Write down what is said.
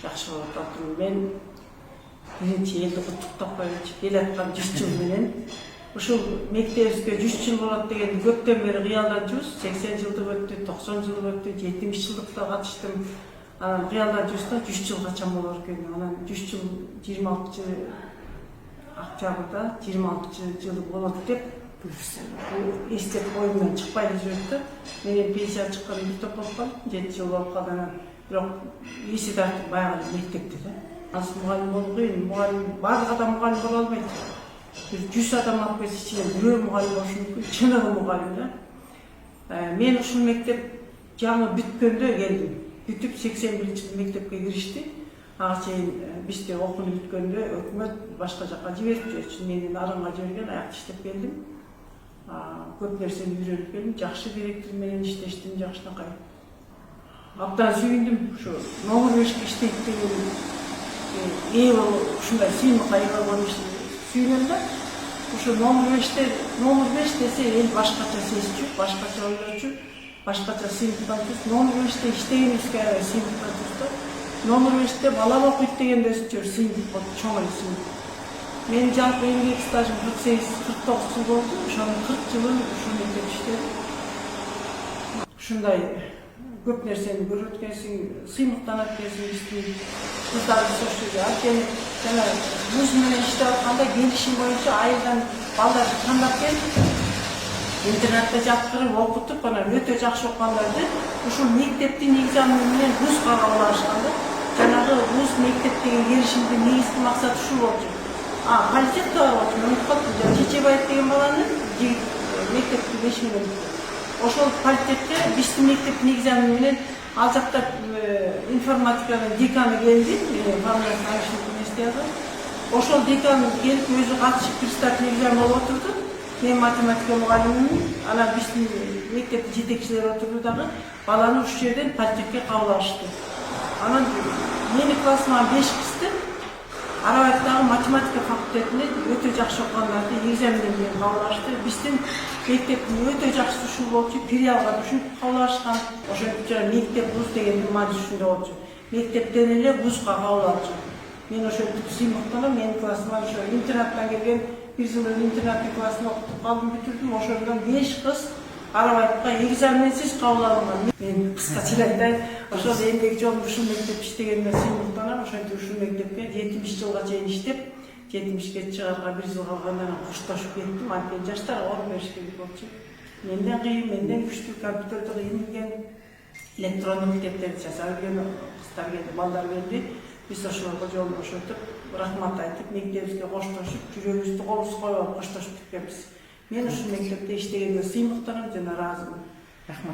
жакшы болот атым. Мен биринчи элди куттуктап коелучу. Келаткан 100 жыл менен. Ушул мектебибизге 100 жыл болот деген көптөн бери кыялданчубуз. 80 жылдык өттү, 90 жылдык өттү, 70 жылдыкта катыштым. Анан кыялданчубуз 100 жыл качан болор экен. Анан 100 жыл 26 октябрда 26 жылы болот деп эстеп коюмдан чыкпай эле жүрөт да. Менин пенсия чыккан бир топ болуп калды. 7 жыл болуп калды. Анан бирок эси тартып баягы мектепте да. Азыр мугалим болуу кыйын. Мугалим баардык адам мугалим боло албайт. 100 адам алып келсе ичинен бирөө мугалим болушу мүмкүн. Чыныгы мугалим да. Мен ушул мектеп жаңы бүткөндө келдим. Бүтүп 81-жылы мектепке киришти. Ага чейин бизде окууну бүткөндө өкмөт башка жакка жиберип жүрчү. Мени Нарынга жиберген, аякта иштеп келдим. Көп нерсени үйрөнүп келдим. Жакшы директор менен иштештим, жакшынакай. Абдан сүйүндүм. Ушу номер 5-ке иштейт деген ушундай сыймыкка ээ болгон сүйүнөм да. Ушу номер 5 десе эл башкача сезчү, башкача ойлочу, башкача сыймыктанчу. Номер 5-те иштегенибизге сыймыктанчу. Номер 5-те бала окуйт дегенде сыймык болуп, чоң эле сыймык. Мен жалпы эмгек стажым 48-49 жыл болду. Ошонун 40 жылын ушул мектепте иштедим. Ушундай көп нерсени көрүп өткөнсүң, сыймыктанат экенсиң, кыздарды сошуга. Анткени жана вуз менен иштеп атканда келишим боюнча айылдан балдарды тандап келип, интернатта жаткырып окутуп, анан өтө жакшы окугандарды ушул мектептин экзамени менен вузга кабыл алышкан да. Жанагы вуз мектеп деген келишимдин негизги максаты ушул болчу. Политех да бар болчу. Унутуп калдым. Чечебаев деген баланы мектептин бешигинен ошол политехте биздин мектептин экзамени менен ал жакта информатиканын деканы келди. Ошол декан келип өзү катышып приступный экзамен болуп отурду. Мен математика мугалимимин, анан биздин мектептин жетекчилери отурду дагы баланы ушул жерден политехке кабыл алышты. Анан мени классыма 5 кызды Арабаттагы математика факультетине өтө жакшы окугандарды экзамен менен кабыл алышты. Биздин мектептин өтө жакшы ушул болчу, филиалга ушинтип кабыл алышкан. Ошентип мектеп вуз дегендин мааниси ушундай болчу. Мектептен эле вузга кабыл алчу. Мен ошентип сыймыктанам, менин классыма ошо интернаттан келген 1 жыл интернаттын классына окутуп калдым, бүтүрдүм. Ошондон 5 кыз Арабатка экзаменсиз кабыл алынган. Мен кыскача айтайын, ошол эмгек жолум ушул мектепте иштегениме сыймыктанам. Ошентип ушул мектепке 70 жылга чейин иштеп, 70ге чыгарга 1 жыл калгандан кушташып кеттим. Анткени жаштар ор бериш керек болчу. Менден кыйын, менден күчтүү компьютерди кыйын билген, электрондук мектептерди жасап билген кыздар келди, балдар келди. Биз ошолорго жолун ошентип, рахмат айтып, мектебибизге коштошуп, жүрөгүбүздү колубузга коюп коштошуп кеткенбиз. Мен ушул мектепте иштегенге сыймыктанам жана ыраазымын. Рахмат.